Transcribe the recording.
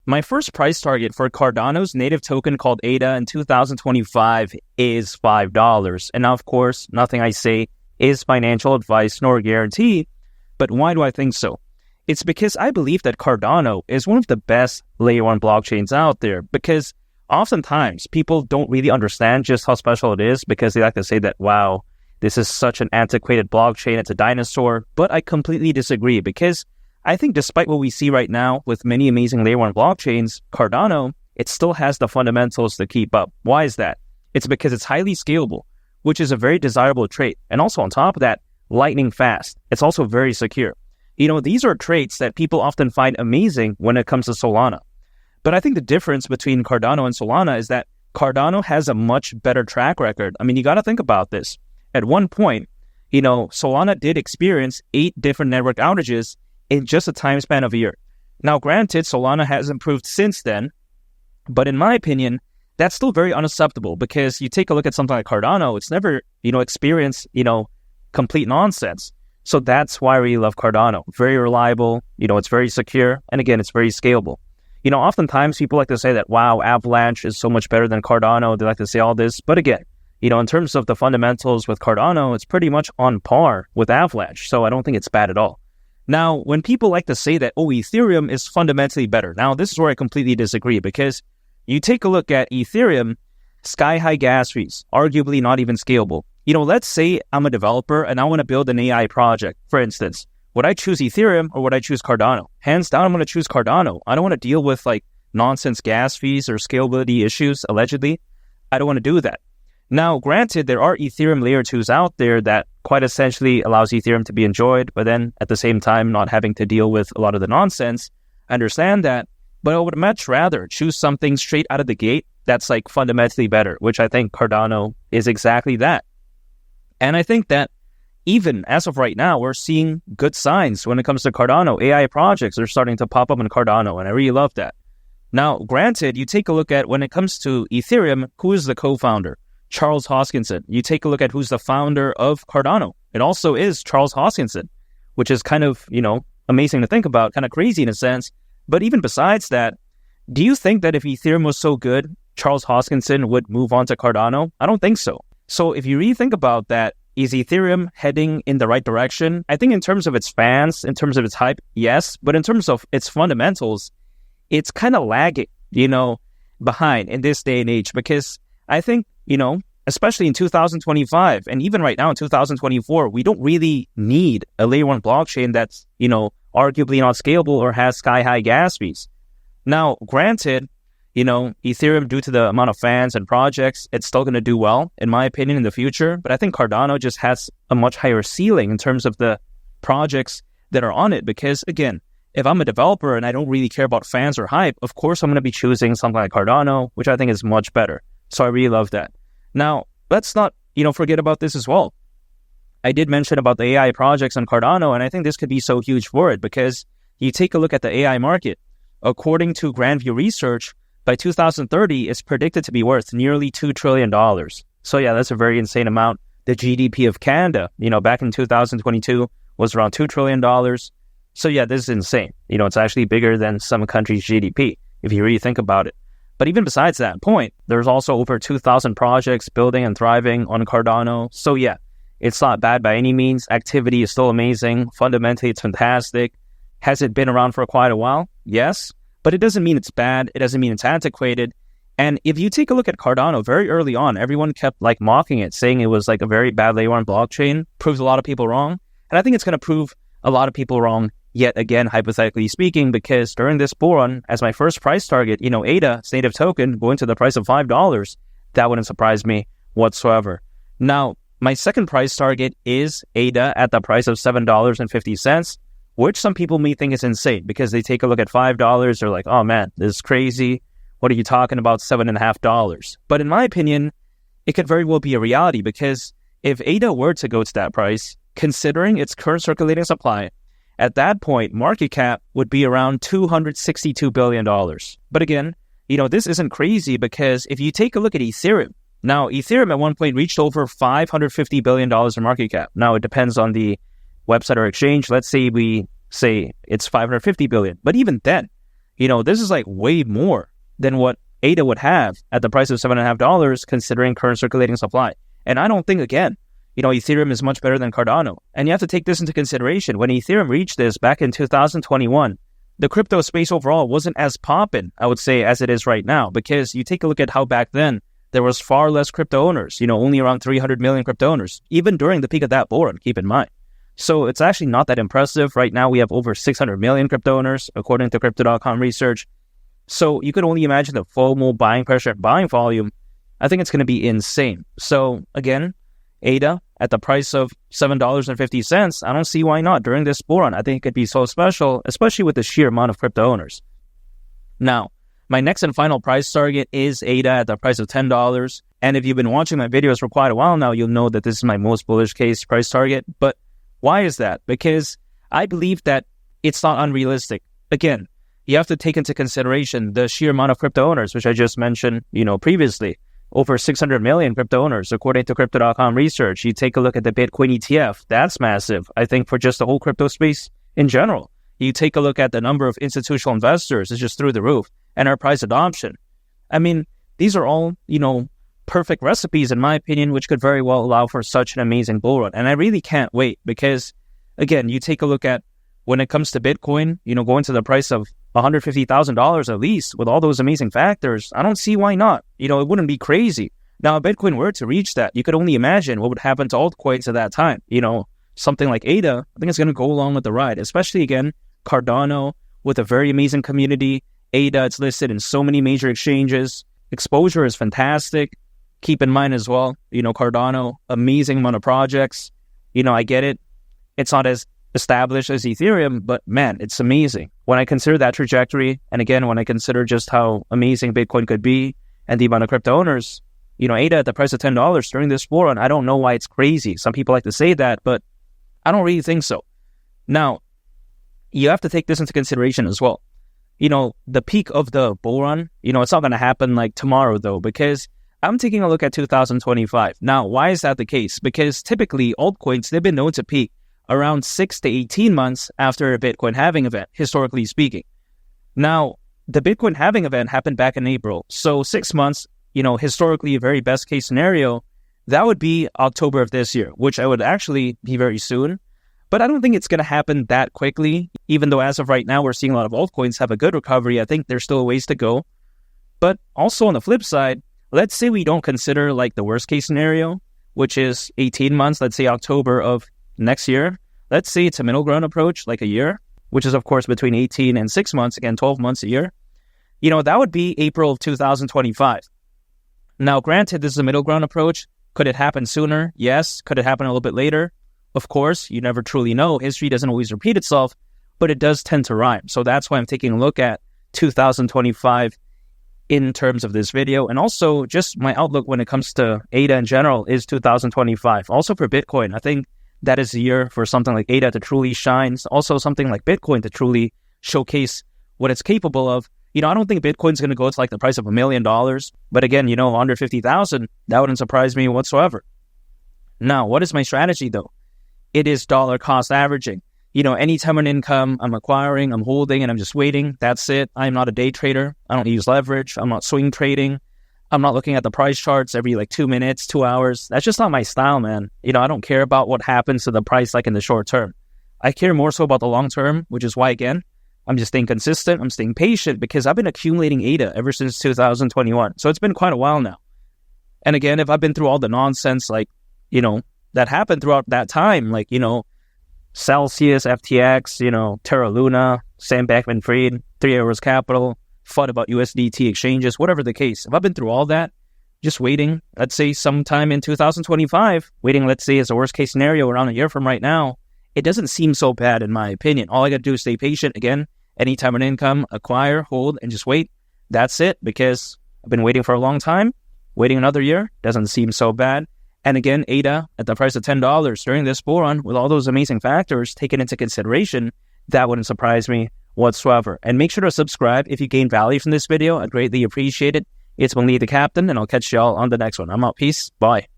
My first price target for Cardano's native token called ADA in 2025 is $5. And now, of course, nothing I say is financial advice nor guarantee. But why do I think so? It's because I believe that Cardano is one of the best layer 1 blockchains out there, because oftentimes people don't really understand just how special it is, because they like to say that, wow, this is such an antiquated blockchain, it's a dinosaur. But I completely disagree, because I think despite what we see right now with many amazing layer 1 blockchains, Cardano, it still has the fundamentals to keep up. Why is that? It's because it's highly scalable, which is a very desirable trait. And also on top of that, lightning fast. It's also very secure. These are traits that people often find amazing when it comes to Solana. But I think the difference between Cardano and Solana is that Cardano has a much better track record. I mean, you got to think about this. At one point, Solana did experience 8 different network outages in just a time span of a year. Now, granted, Solana has improved since then, but in my opinion, that's still very unacceptable, because you take a look at something like Cardano, it's never, experienced, complete nonsense. So that's why I really love Cardano. Very reliable, it's very secure, and again, it's very scalable. Oftentimes people like to say that, wow, Avalanche is so much better than Cardano. They like to say all this, but again, in terms of the fundamentals with Cardano, it's pretty much on par with Avalanche, so I don't think it's bad at all. Now, when people like to say that, oh, Ethereum is fundamentally better, now this is where I completely disagree, because you take a look at Ethereum, sky-high gas fees, arguably not even scalable. Let's say I'm a developer and I want to build an AI project, for instance. Would I choose Ethereum or would I choose Cardano? Hands down, I'm going to choose Cardano. I don't want to deal with nonsense gas fees or scalability issues, allegedly. I don't want to do that. Now, granted, there are Ethereum layer 2s out there that quite essentially allows Ethereum to be enjoyed, but then at the same time, not having to deal with a lot of the nonsense. I understand that, but I would much rather choose something straight out of the gate that's fundamentally better, which I think Cardano is exactly that. And I think that even as of right now, we're seeing good signs when it comes to Cardano. AI projects are starting to pop up in Cardano, and I really love that. Now, granted, you take a look at when it comes to Ethereum, who is the co-founder? Charles Hoskinson. You take a look at who's the founder of Cardano. It also is Charles Hoskinson, which is kind of, amazing to think about, kind of crazy in a sense. But even besides that, do you think that if Ethereum was so good, Charles Hoskinson would move on to Cardano? I don't think so. So if you really think about that, is Ethereum heading in the right direction? I think in terms of its fans, in terms of its hype, yes. But in terms of its fundamentals, it's kind of lagging, behind in this day and age. Because I think, especially in 2025, and even right now in 2024, we don't really need a layer 1 blockchain that's, arguably not scalable or has sky-high gas fees. Now, granted, Ethereum, due to the amount of fans and projects, it's still going to do well, in my opinion, in the future. But I think Cardano just has a much higher ceiling in terms of the projects that are on it. Because, again, if I'm a developer and I don't really care about fans or hype, of course I'm going to be choosing something like Cardano, which I think is much better. So I really love that. Now, let's not, forget about this as well. I did mention about the AI projects on Cardano, and I think this could be so huge for it, because you take a look at the AI market. According to Grandview Research, by 2030, it's predicted to be worth nearly $2 trillion. So yeah, that's a very insane amount. The GDP of Canada, back in 2022 was around $2 trillion. So yeah, this is insane. It's actually bigger than some countries' GDP, if you really think about it. But even besides that point, there's also over 2,000 projects building and thriving on Cardano. So yeah, it's not bad by any means. Activity is still amazing. Fundamentally, it's fantastic. Has it been around for quite a while? Yes. But it doesn't mean it's bad. It doesn't mean it's antiquated. And if you take a look at Cardano, very early on, everyone kept mocking it, saying it was a very bad layer 1 blockchain. Proves a lot of people wrong. And I think it's going to prove a lot of people wrong yet again, hypothetically speaking, because during this bull run, as my first price target, ADA, its native token, going to the price of $5, that wouldn't surprise me whatsoever. Now, my second price target is ADA at the price of $7.50. Which some people may think is insane, because they take a look at $5, they're like, oh man, this is crazy. What are you talking about, $7.50? But in my opinion, it could very well be a reality, because if ADA were to go to that price, considering its current circulating supply, at that point, market cap would be around $262 billion. But again, this isn't crazy, because if you take a look at Ethereum, now Ethereum at one point reached over $550 billion in market cap. Now it depends on the website or exchange. Let's say we say it's 550 billion. But even then, This is like way more than what ADA would have at the price of $7.50 considering current circulating supply. And I don't think, again, Ethereum is much better than Cardano. And you have to take this into consideration. When Ethereum reached this back in 2021, the crypto space overall wasn't as poppin', I would say, as it is right now. Because you take a look at how back then, there was far less crypto owners, only around 300 million crypto owners, even during the peak of that bull run, keep in mind. So it's actually not that impressive. Right now, we have over 600 million crypto owners, according to Crypto.com research. So you could only imagine the FOMO buying pressure and buying volume. I think it's going to be insane. So again, ADA at the price of $7.50, I don't see why not during this bull run. I think it could be so special, especially with the sheer amount of crypto owners. Now, my next and final price target is ADA at the price of $10. And if you've been watching my videos for quite a while now, you'll know that this is my most bullish case price target. But why is that? Because I believe that it's not unrealistic. Again, you have to take into consideration the sheer amount of crypto owners, which I just mentioned, previously. Over 600 million crypto owners, according to Crypto.com research. You take a look at the Bitcoin ETF. That's massive, I think, for just the whole crypto space in general. You take a look at the number of institutional investors. It's just through the roof. Enterprise adoption. I mean, these are all, perfect recipes, in my opinion, which could very well allow for such an amazing bull run. And I really can't wait because, again, you take a look at when it comes to Bitcoin, going to the price of $150,000 at least with all those amazing factors, I don't see why not. It wouldn't be crazy. Now, if Bitcoin were to reach that, you could only imagine what would happen to altcoins at that time. Something like ADA, I think it's going to go along with the ride, especially, again, Cardano with a very amazing community. ADA, it's listed in so many major exchanges. Exposure is fantastic. Keep in mind as well, Cardano, amazing amount of projects. I get it. It's not as established as Ethereum, but man, it's amazing. When I consider that trajectory, and again, when I consider just how amazing Bitcoin could be and the amount of crypto owners, ADA at the price of $10 during this bull run, I don't know why it's crazy. Some people like to say that, but I don't really think so. Now, you have to take this into consideration as well. The peak of the bull run, it's not going to happen like tomorrow though, because I'm taking a look at 2025. Now, why is that the case? Because typically altcoins, they've been known to peak around 6 to 18 months after a Bitcoin halving event, historically speaking. Now, the Bitcoin halving event happened back in April. So 6 months, historically a very best case scenario, that would be October of this year, which I would actually be very soon. But I don't think it's going to happen that quickly, even though as of right now, we're seeing a lot of altcoins have a good recovery. I think there's still a ways to go. But also on the flip side, let's say we don't consider like the worst case scenario, which is 18 months, let's say October of next year. Let's say it's a middle ground approach, like a year, which is of course between 18 and 6 months, again, 12 months a year. That would be April of 2025. Now, granted, this is a middle ground approach. Could it happen sooner? Yes. Could it happen a little bit later? Of course, you never truly know. History doesn't always repeat itself, but it does tend to rhyme. So that's why I'm taking a look at 2025 in terms of this video. And also just my outlook when it comes to ADA in general is 2025. Also for Bitcoin, I think that is the year for something like ADA to truly shine. Also something like Bitcoin to truly showcase what it's capable of. I don't think Bitcoin's going to go to like the price of $1 million. But again, under 50,000, that wouldn't surprise me whatsoever. Now, what is my strategy though? It is dollar cost averaging. Anytime an income I'm acquiring, I'm holding, and I'm just waiting. That's it. I'm not a day trader. I don't use leverage. I'm not swing trading. I'm not looking at the price charts every 2 minutes, 2 hours. That's just not my style, man. I don't care about what happens to the price in the short term. I care more so about the long term, which is why, again, I'm just staying consistent. I'm staying patient because I've been accumulating ADA ever since 2021. So it's been quite a while now. And again, if I've been through all the nonsense, that happened throughout that time, Celsius, FTX, Terra Luna, Sam Bankman-Fried, 3 Arrows Capital, FUD about USDT exchanges, whatever the case. If I've been through all that, just waiting, let's say sometime in 2025, waiting, let's say as a worst case scenario around a year from right now, it doesn't seem so bad in my opinion. All I got to do is stay patient. Again, anytime an income, acquire, hold, and just wait. That's it, because I've been waiting for a long time. Waiting another year doesn't seem so bad. And again, ADA at the price of $10 during this bull run with all those amazing factors taken into consideration, that wouldn't surprise me whatsoever. And make sure to subscribe if you gain value from this video. I'd greatly appreciate it. It's been Lee the Captain, and I'll catch y'all on the next one. I'm out. Peace. Bye.